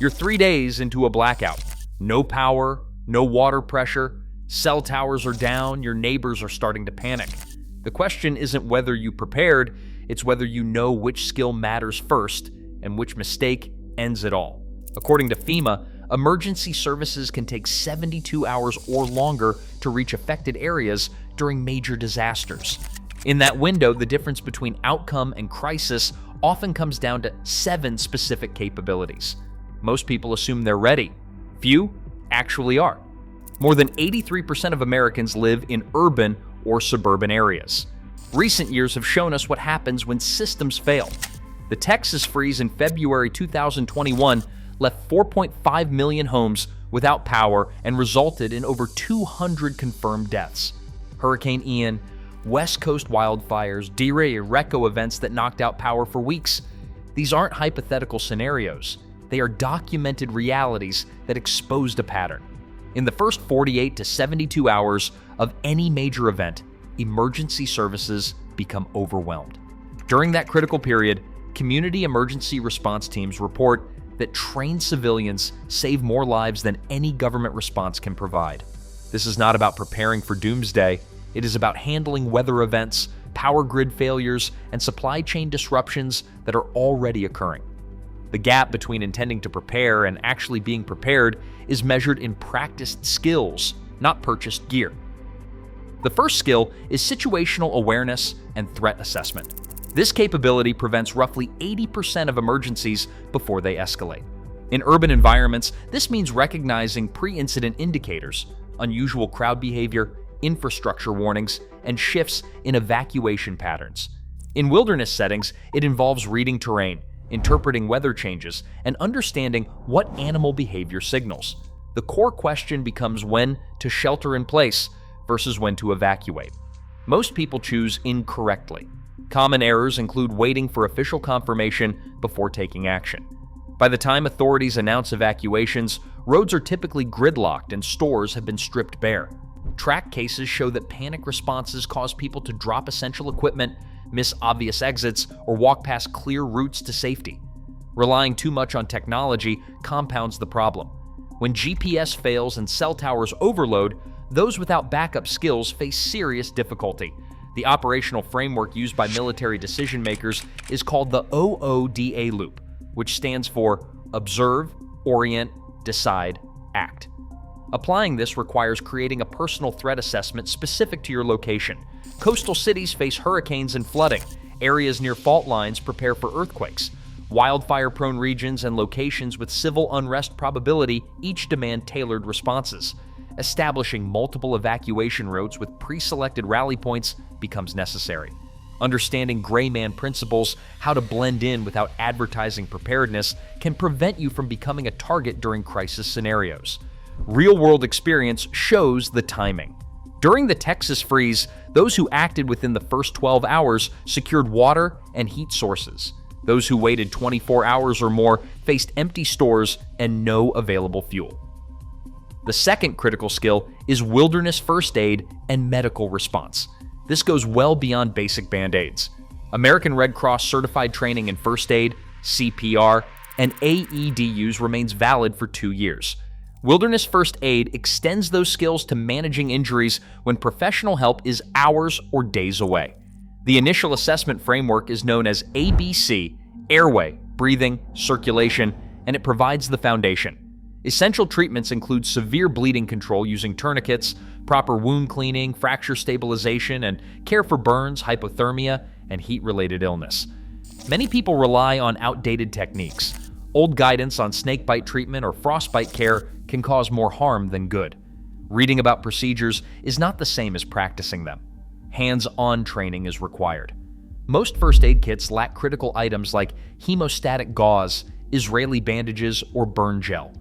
You're 3 days into a blackout. No power, no water pressure, cell towers are down, your neighbors are starting to panic. The question isn't whether you prepared, it's whether you know which skill matters first and which mistake ends it all. According to FEMA, emergency services can take 72 hours or longer to reach affected areas during major disasters. In that window, the difference between outcome and crisis often comes down to 7 specific capabilities. Most people assume they're ready. Few actually are. More than 83% of Americans live in urban or suburban areas. Recent years have shown us what happens when systems fail. The Texas freeze in February 2021 left 4.5 million homes without power and resulted in over 200 confirmed deaths. Hurricane Ian, West Coast wildfires, D-Ray Ereco events that knocked out power for weeks. These aren't hypothetical scenarios. They are documented realities that exposed a pattern. In the first 48 to 72 hours of any major event, emergency services become overwhelmed. During that critical period, community emergency response teams report that trained civilians save more lives than any government response can provide. This is not about preparing for doomsday. It is about handling weather events, power grid failures, and supply chain disruptions that are already occurring. The gap between intending to prepare and actually being prepared is measured in practiced skills, not purchased gear. The first skill is situational awareness and threat assessment. This capability prevents roughly 80% of emergencies before they escalate. In urban environments, this means recognizing pre-incident indicators, unusual crowd behavior, infrastructure warnings, and shifts in evacuation patterns. In wilderness settings, it involves reading terrain, interpreting weather changes, and understanding what animal behavior signals. The core question becomes when to shelter in place versus when to evacuate. Most people choose incorrectly. Common errors include waiting for official confirmation before taking action. By the time authorities announce evacuations, roads are typically gridlocked and stores have been stripped bare. Track cases show that panic responses cause people to drop essential equipment, miss obvious exits, or walk past clear routes to safety. Relying too much on technology compounds the problem. When GPS fails and cell towers overload, those without backup skills face serious difficulty. The operational framework used by military decision makers is called the OODA loop, which stands for Observe, Orient, Decide, Act. Applying this requires creating a personal threat assessment specific to your location. Coastal cities face hurricanes and flooding. Areas near fault lines prepare for earthquakes. Wildfire-prone regions and locations with civil unrest probability each demand tailored responses. Establishing multiple evacuation routes with pre-selected rally points becomes necessary. Understanding gray man principles, how to blend in without advertising preparedness, can prevent you from becoming a target during crisis scenarios. Real-world experience shows the timing. During the Texas freeze, those who acted within the first 12 hours secured water and heat sources. Those who waited 24 hours or more faced empty stores and no available fuel. The second critical skill is wilderness first aid and medical response. This goes well beyond basic band-aids. American Red Cross certified training in first aid, CPR, and AED use remains valid for 2 years. Wilderness first aid extends those skills to managing injuries when professional help is hours or days away. The initial assessment framework is known as ABC, airway, breathing, circulation, and it provides the foundation. Essential treatments include severe bleeding control using tourniquets, proper wound cleaning, fracture stabilization, and care for burns, hypothermia, and heat-related illness. Many people rely on outdated techniques. Old guidance on snakebite treatment or frostbite care can cause more harm than good. Reading about procedures is not the same as practicing them. Hands-on training is required. Most first aid kits lack critical items like hemostatic gauze, Israeli bandages, or burn gel.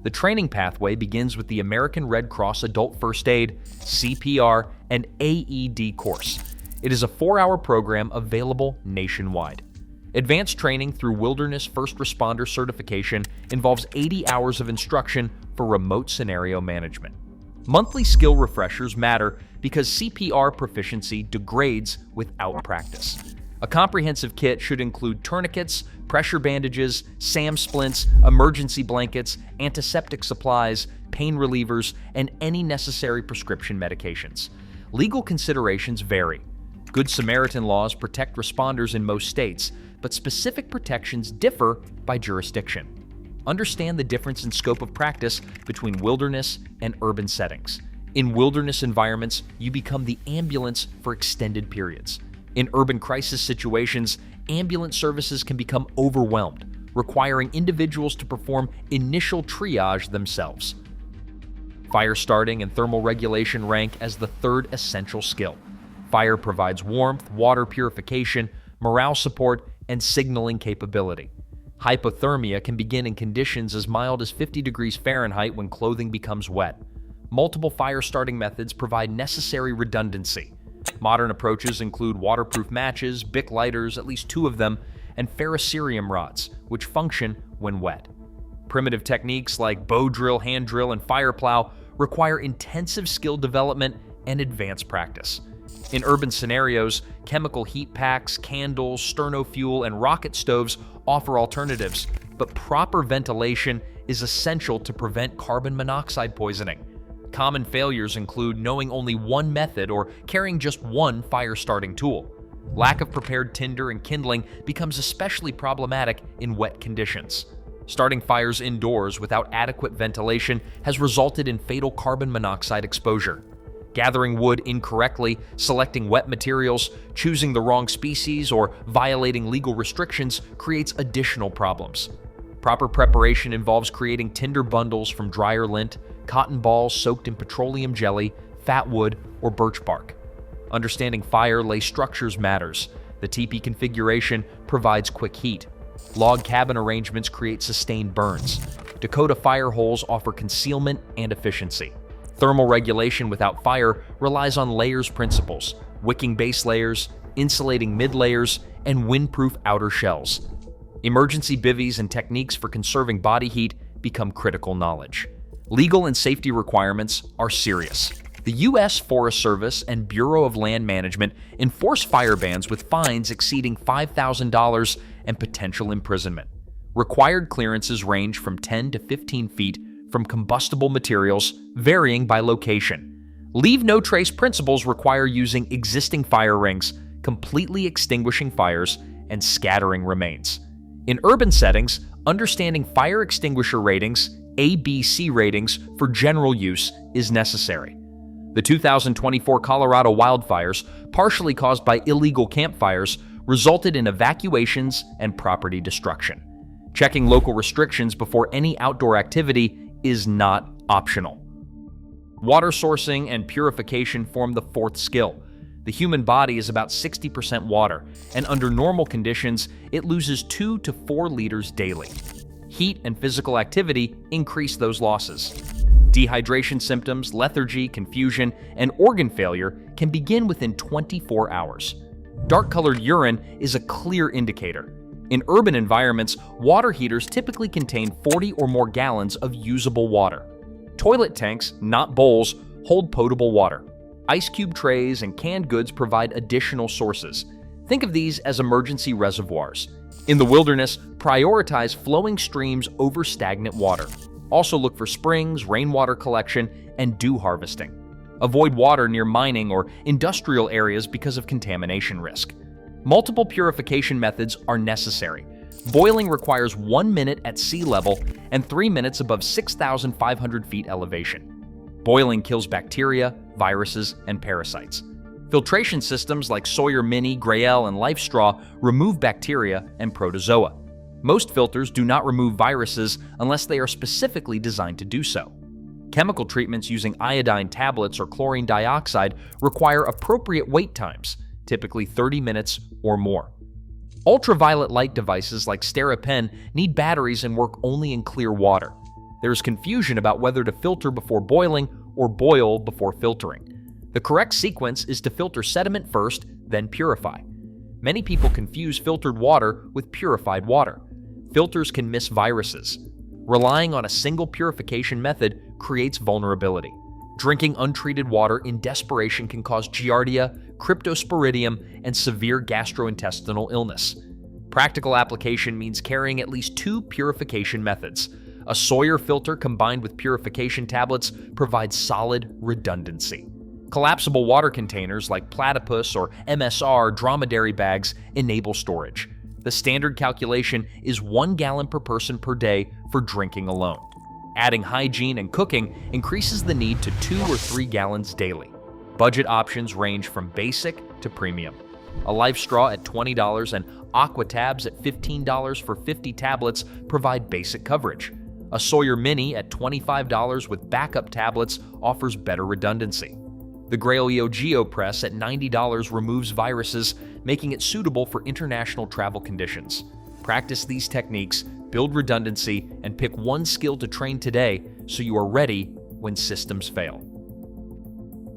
The training pathway begins with the American Red Cross Adult First Aid, CPR, and AED course. It is a 4-hour program available nationwide. Advanced training through Wilderness First Responder certification involves 80 hours of instruction for remote scenario management. Monthly skill refreshers matter because CPR proficiency degrades without practice. A comprehensive kit should include tourniquets, pressure bandages, SAM splints, emergency blankets, antiseptic supplies, pain relievers, and any necessary prescription medications. Legal considerations vary. Good Samaritan laws protect responders in most states, but specific protections differ by jurisdiction. Understand the difference in scope of practice between wilderness and urban settings. In wilderness environments, you become the ambulance for extended periods. In urban crisis situations, ambulance services can become overwhelmed, requiring individuals to perform initial triage themselves. Fire starting and thermal regulation rank as the third essential skill. Fire provides warmth, water purification, morale support, and signaling capability. Hypothermia can begin in conditions as mild as 50 degrees Fahrenheit when clothing becomes wet. Multiple fire starting methods provide necessary redundancy. Modern approaches include waterproof matches, Bic lighters, at least 2 of them, and ferrocerium rods, which function when wet. Primitive techniques like bow drill, hand drill, and fire plow require intensive skill development and advanced practice. In urban scenarios, chemical heat packs, candles, sternofuel, and rocket stoves offer alternatives, but proper ventilation is essential to prevent carbon monoxide poisoning. Common failures include knowing only one method or carrying just one fire-starting tool. Lack of prepared tinder and kindling becomes especially problematic in wet conditions. Starting fires indoors without adequate ventilation has resulted in fatal carbon monoxide exposure. Gathering wood incorrectly, selecting wet materials, choosing the wrong species, or violating legal restrictions creates additional problems. Proper preparation involves creating tinder bundles from dryer lint, cotton balls soaked in petroleum jelly, fat wood, or birch bark. Understanding fire-lay structures matters. The teepee configuration provides quick heat. Log cabin arrangements create sustained burns. Dakota fire holes offer concealment and efficiency. Thermal regulation without fire relies on layers principles, wicking base layers, insulating mid layers, and windproof outer shells. Emergency bivvies and techniques for conserving body heat become critical knowledge. Legal and safety requirements are serious. The U.S. Forest Service and Bureau of Land Management enforce fire bans with fines exceeding $5,000 and potential imprisonment. Required clearances range from 10 to 15 feet from combustible materials, varying by location. Leave no trace principles require using existing fire rings, completely extinguishing fires, and scattering remains. In urban settings, understanding fire extinguisher ratings, ABC ratings for general use, is necessary. The 2024 Colorado wildfires, partially caused by illegal campfires, resulted in evacuations and property destruction. Checking local restrictions before any outdoor activity is not optional. Water sourcing and purification form the fourth skill. The human body is about 60% water, and under normal conditions, it loses 2 to 4 liters daily. Heat and physical activity increase those losses. Dehydration symptoms, lethargy, confusion, and organ failure can begin within 24 hours. Dark-colored urine is a clear indicator. In urban environments, water heaters typically contain 40 or more gallons of usable water. Toilet tanks, not bowls, hold potable water. Ice cube trays and canned goods provide additional sources. Think of these as emergency reservoirs. In the wilderness, prioritize flowing streams over stagnant water. Also look for springs, rainwater collection, and dew harvesting. Avoid water near mining or industrial areas because of contamination risk. Multiple purification methods are necessary. Boiling requires 1 minute at sea level and 3 minutes above 6,500 feet elevation. Boiling kills bacteria, viruses, and parasites. Filtration systems like Sawyer Mini, Grayel, and Life Straw remove bacteria and protozoa. Most filters do not remove viruses unless they are specifically designed to do so. Chemical treatments using iodine tablets or chlorine dioxide require appropriate wait times, typically 30 minutes or more. Ultraviolet light devices like SteriPen need batteries and work only in clear water. There is confusion about whether to filter before boiling or boil before filtering. The correct sequence is to filter sediment first, then purify. Many people confuse filtered water with purified water. Filters can miss viruses. Relying on a single purification method creates vulnerability. Drinking untreated water in desperation can cause giardia, cryptosporidium, and severe gastrointestinal illness. Practical application means carrying at least 2 purification methods. A Sawyer filter combined with purification tablets provides solid redundancy. Collapsible water containers like platypus or MSR dromedary bags enable storage. The standard calculation is 1 gallon per person per day for drinking alone. Adding hygiene and cooking increases the need to 2 or 3 gallons daily. Budget options range from basic to premium. A Life Straw at $20 and Aqua Tabs at $15 for 50 tablets provide basic coverage. A Sawyer Mini at $25 with backup tablets offers better redundancy. The Gralio GeoPress at $90 removes viruses, making it suitable for international travel conditions. Practice these techniques, build redundancy, and pick one skill to train today so you are ready when systems fail.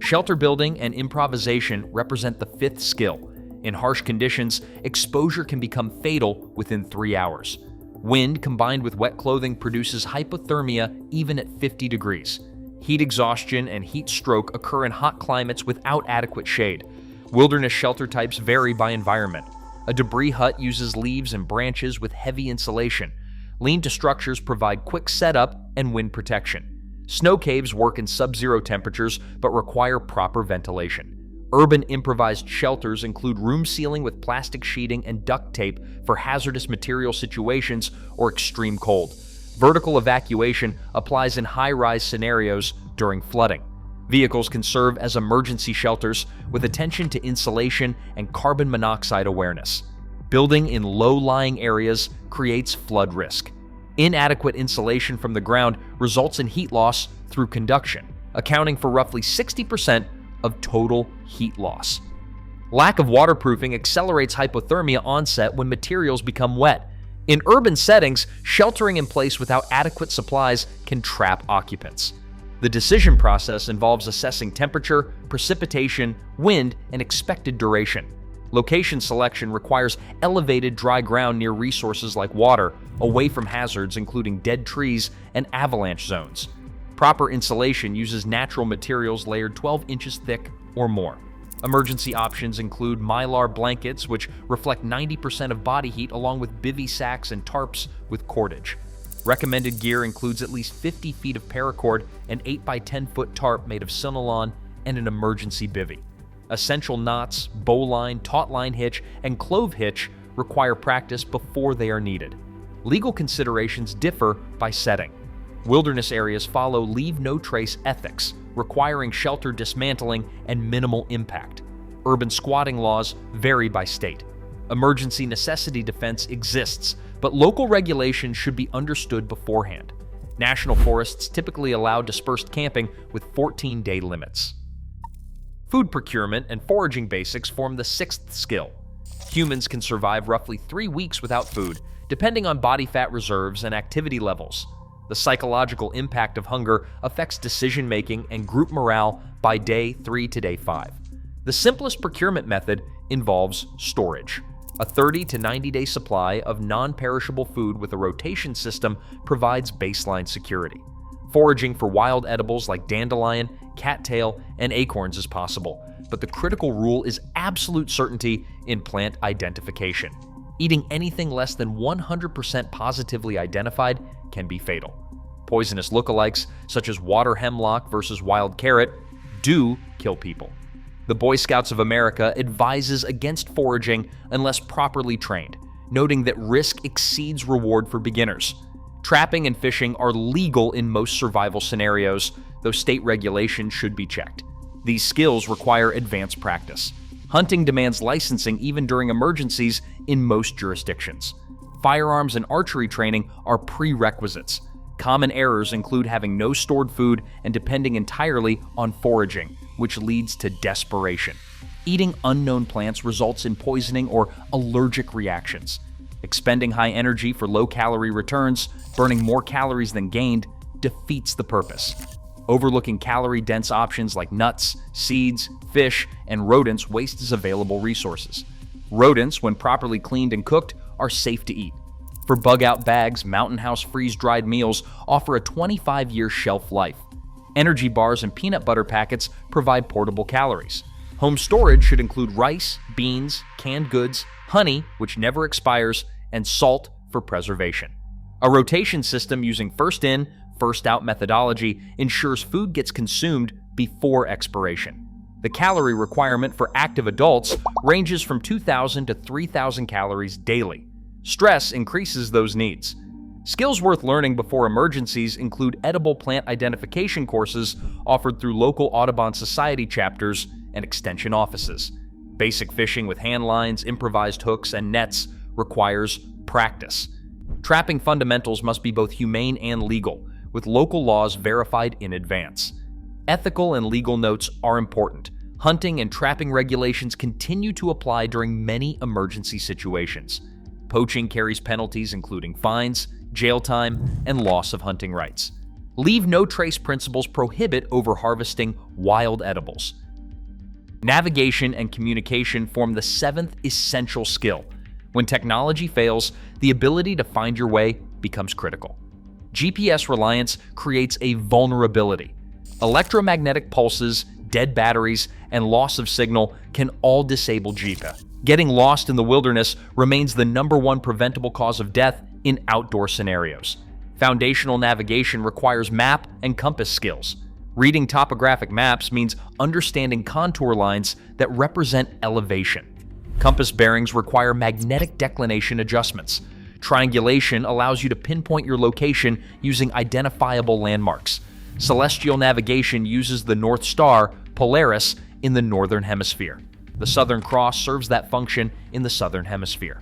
Shelter building and improvisation represent the 5th skill. In harsh conditions, exposure can become fatal within 3 hours. Wind combined with wet clothing produces hypothermia even at 50 degrees. Heat exhaustion and heat stroke occur in hot climates without adequate shade. Wilderness shelter types vary by environment. A debris hut uses leaves and branches with heavy insulation. Lean-to structures provide quick setup and wind protection. Snow caves work in sub-zero temperatures but require proper ventilation. Urban improvised shelters include room sealing with plastic sheeting and duct tape for hazardous material situations or extreme cold. Vertical evacuation applies in high-rise scenarios during flooding. Vehicles can serve as emergency shelters with attention to insulation and carbon monoxide awareness. Building in low-lying areas creates flood risk. Inadequate insulation from the ground results in heat loss through conduction, accounting for roughly 60% of total heat loss. Lack of waterproofing accelerates hypothermia onset when materials become wet. In urban settings, sheltering in place without adequate supplies can trap occupants. The decision process involves assessing temperature, precipitation, wind, and expected duration. Location selection requires elevated dry ground near resources like water, away from hazards including dead trees and avalanche zones. Proper insulation uses natural materials layered 12 inches thick or more. Emergency options include mylar blankets, which reflect 90% of body heat, along with bivy sacks and tarps with cordage. Recommended gear includes at least 50 feet of paracord, an 8 by 10 foot tarp made of Synalon, and an emergency bivy. Essential knots, bowline, taut line hitch, and clove hitch require practice before they are needed. Legal considerations differ by setting. Wilderness areas follow leave no trace ethics, requiring shelter dismantling and minimal impact. Urban squatting laws vary by state. Emergency necessity defense exists, but local regulations should be understood beforehand. National forests typically allow dispersed camping with 14-day limits. Food procurement and foraging basics form the 6th skill. Humans can survive roughly 3 weeks without food, depending on body fat reserves and activity levels. The psychological impact of hunger affects decision-making and group morale by day 3 to day 5. The simplest procurement method involves storage. A 30 to 90-day supply of non-perishable food with a rotation system provides baseline security. Foraging for wild edibles like dandelion, cattail, and acorns is possible, but the critical rule is absolute certainty in plant identification. Eating anything less than 100% positively identified can be fatal. Poisonous lookalikes, such as water hemlock versus wild carrot, do kill people. The Boy Scouts of America advises against foraging unless properly trained, noting that risk exceeds reward for beginners. Trapping and fishing are legal in most survival scenarios, though state regulations should be checked. These skills require advanced practice. Hunting demands licensing even during emergencies in most jurisdictions. Firearms and archery training are prerequisites. Common errors include having no stored food and depending entirely on foraging, which leads to desperation. Eating unknown plants results in poisoning or allergic reactions. Expending high energy for low-calorie returns, burning more calories than gained, defeats the purpose. Overlooking calorie-dense options like nuts, seeds, fish, and rodents wastes available resources. Rodents, when properly cleaned and cooked, are safe to eat. For bug-out bags, Mountain House freeze-dried meals offer a 25-year shelf life. Energy bars and peanut butter packets provide portable calories. Home storage should include rice, beans, canned goods, honey, which never expires, and salt for preservation. A rotation system using first in, first out methodology ensures food gets consumed before expiration. The calorie requirement for active adults ranges from 2,000 to 3,000 calories daily. Stress increases those needs. Skills worth learning before emergencies include edible plant identification courses offered through local Audubon Society chapters and extension offices. Basic fishing with hand lines, improvised hooks, and nets requires practice. Trapping fundamentals must be both humane and legal, with local laws verified in advance. Ethical and legal notes are important. Hunting and trapping regulations continue to apply during many emergency situations. Poaching carries penalties including fines, jail time, and loss of hunting rights. Leave no trace principles prohibit over-harvesting wild edibles. Navigation and communication form the seventh essential skill. When technology fails, the ability to find your way becomes critical. GPS reliance creates a vulnerability. Electromagnetic pulses, dead batteries, and loss of signal can all disable GPS. Getting lost in the wilderness remains the #1 preventable cause of death in outdoor scenarios. Foundational navigation requires map and compass skills. Reading topographic maps means understanding contour lines that represent elevation. Compass bearings require magnetic declination adjustments. Triangulation allows you to pinpoint your location using identifiable landmarks. Celestial navigation uses the North Star, Polaris, in the Northern Hemisphere. The Southern Cross serves that function in the Southern Hemisphere.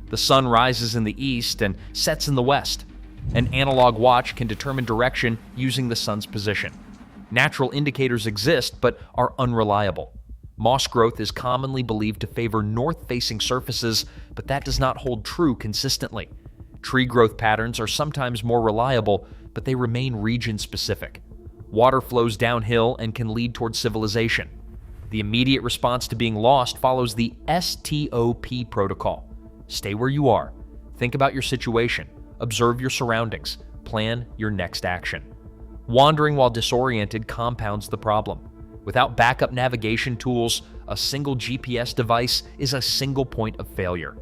The sun rises in the east and sets in the west. An analog watch can determine direction using the sun's position. Natural indicators exist but are unreliable. Moss growth is commonly believed to favor north-facing surfaces, but that does not hold true consistently. Tree growth patterns are sometimes more reliable, but they remain region-specific. Water flows downhill and can lead toward civilization. The immediate response to being lost follows the STOP protocol. Stay where you are. Think about your situation. Observe your surroundings. Plan your next action. Wandering while disoriented compounds the problem. Without backup navigation tools, a single GPS device is a single point of failure.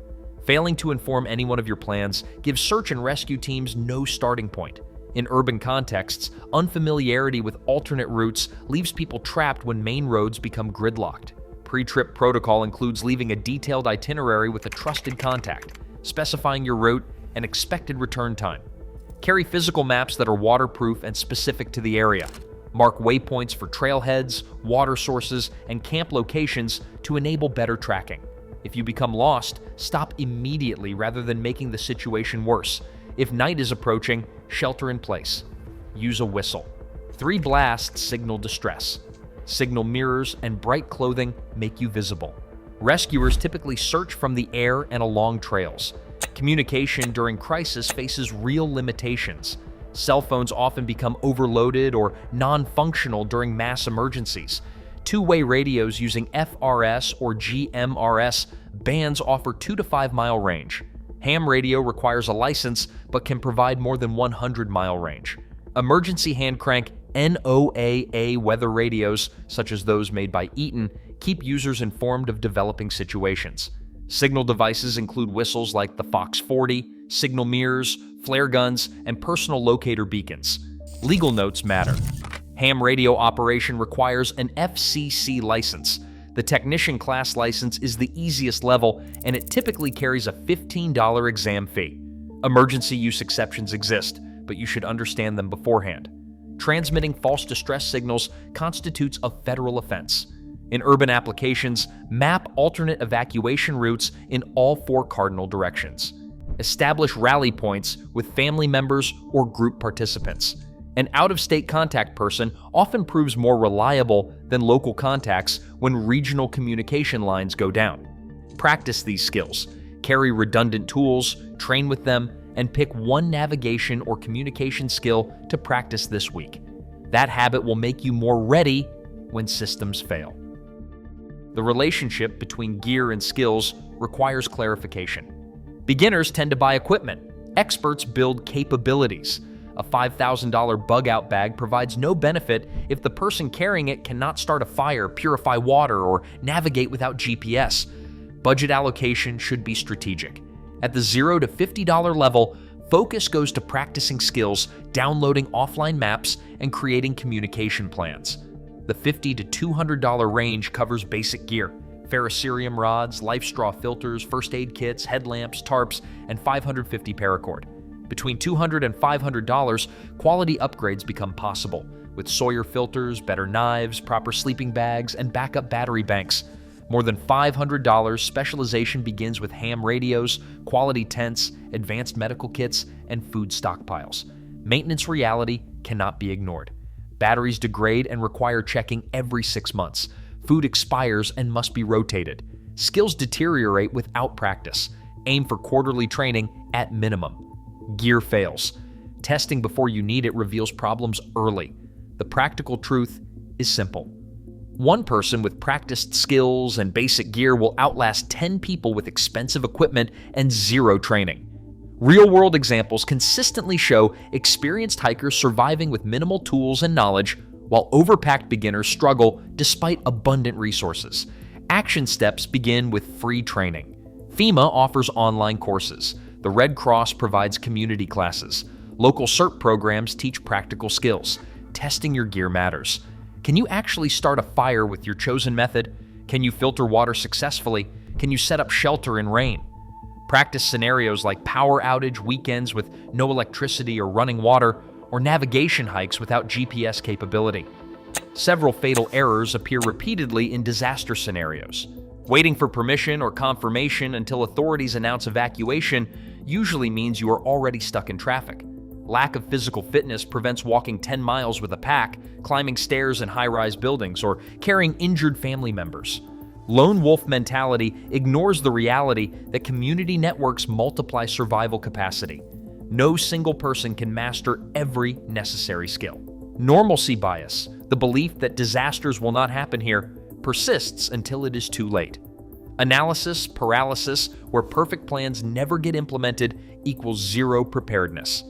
Failing to inform anyone of your plans gives search and rescue teams no starting point. In urban contexts, unfamiliarity with alternate routes leaves people trapped when main roads become gridlocked. Pre-trip protocol includes leaving a detailed itinerary with a trusted contact, specifying your route and expected return time. Carry physical maps that are waterproof and specific to the area. Mark waypoints for trailheads, water sources, and camp locations to enable better tracking. If you become lost, stop immediately rather than making the situation worse. If night is approaching, shelter in place. Use a whistle. 3 blasts signal distress. Signal mirrors and bright clothing make you visible. Rescuers typically search from the air and along trails. Communication during crisis faces real limitations. Cell phones often become overloaded or non-functional during mass emergencies. Two-way radios using FRS or GMRS bands offer 2 to 5 mile range. Ham radio requires a license but can provide more than 100-mile range. Emergency hand crank NOAA weather radios, such as those made by Eaton, keep users informed of developing situations. Signal devices include whistles like the Fox 40, signal mirrors, flare guns, and personal locator beacons. Legal notes matter. Ham radio operation requires an FCC license. The technician class license is the easiest level, and it typically carries a $15 exam fee. Emergency use exceptions exist, but you should understand them beforehand. Transmitting false distress signals constitutes a federal offense. In urban applications, map alternate evacuation routes in all 4 cardinal directions. Establish rally points with family members or group participants. An out-of-state contact person often proves more reliable than local contacts when regional communication lines go down. Practice these skills. Carry redundant tools, train with them, and pick one navigation or communication skill to practice this week. That habit will make you more ready when systems fail. The relationship between gear and skills requires clarification. Beginners tend to buy equipment. Experts build capabilities. A $5,000 bug-out bag provides no benefit if the person carrying it cannot start a fire, purify water, or navigate without GPS. Budget allocation should be strategic. At the $0 to $50 level, focus goes to practicing skills, downloading offline maps, and creating communication plans. The $50 to $200 range covers basic gear: ferrocerium rods, life straw filters, first aid kits, headlamps, tarps, and 550 paracord. Between $200 and $500, quality upgrades become possible, with Sawyer filters, better knives, proper sleeping bags, and backup battery banks. More than $500, specialization begins with ham radios, quality tents, advanced medical kits, and food stockpiles. Maintenance reality cannot be ignored. Batteries degrade and require checking every 6 months. Food expires and must be rotated. Skills deteriorate without practice. Aim for quarterly training at minimum. Gear fails. Testing before you need it reveals problems early. The practical truth is simple. One person with practiced skills and basic gear will outlast 10 people with expensive equipment and zero training. Real-world examples consistently show experienced hikers surviving with minimal tools and knowledge, while overpacked beginners struggle despite abundant resources. Action steps begin with free training. FEMA offers online courses. The Red Cross provides community classes. Local CERT programs teach practical skills. Testing your gear matters. Can you actually start a fire with your chosen method? Can you filter water successfully? Can you set up shelter in rain? Practice scenarios like power outage weekends with no electricity or running water, or navigation hikes without GPS capability. Several fatal errors appear repeatedly in disaster scenarios. Waiting for permission or confirmation until authorities announce evacuation usually means you are already stuck in traffic. Lack of physical fitness prevents walking 10 miles with a pack, climbing stairs in high-rise buildings, or carrying injured family members. Lone wolf mentality ignores the reality that community networks multiply survival capacity. No single person can master every necessary skill. Normalcy bias, the belief that disasters will not happen here, persists until it is too late. Analysis paralysis, where perfect plans never get implemented, equals zero preparedness.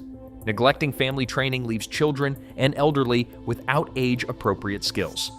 Neglecting family training leaves children and elderly without age-appropriate skills.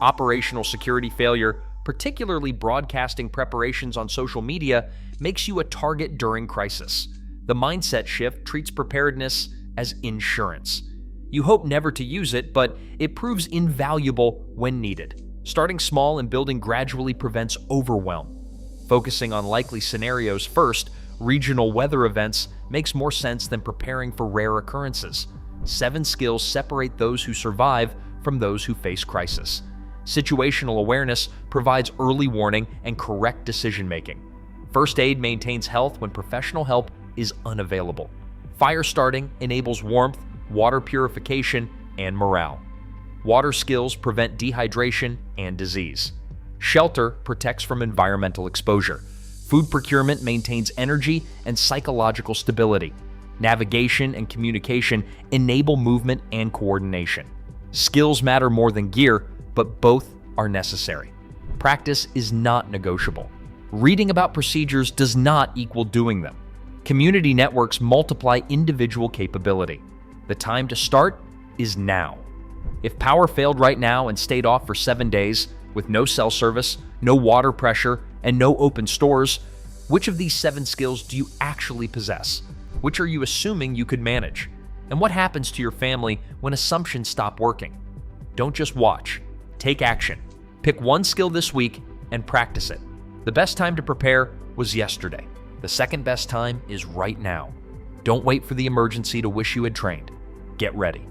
Operational security failure, particularly broadcasting preparations on social media, makes you a target during crisis. The mindset shift treats preparedness as insurance. You hope never to use it, but it proves invaluable when needed. Starting small and building gradually prevents overwhelm. Focusing on likely scenarios first, regional weather events, makes more sense than preparing for rare occurrences. 7 skills separate those who survive from those who face crisis. Situational awareness provides early warning and correct decision-making. First aid maintains health when professional help is unavailable. Fire starting enables warmth, water purification, and morale. Water skills prevent dehydration and disease. Shelter protects from environmental exposure. Food procurement maintains energy and psychological stability. Navigation and communication enable movement and coordination. Skills matter more than gear, but both are necessary. Practice is not negotiable. Reading about procedures does not equal doing them. Community networks multiply individual capability. The time to start is now. If power failed right now and stayed off for 7 days, with no cell service, no water pressure, and no open stores, which of these 7 skills do you actually possess? Which are you assuming you could manage? And what happens to your family when assumptions stop working? Don't just watch. Take action. Pick one skill this week and practice it. The best time to prepare was yesterday. The second best time is right now. Don't wait for the emergency to wish you had trained. Get ready.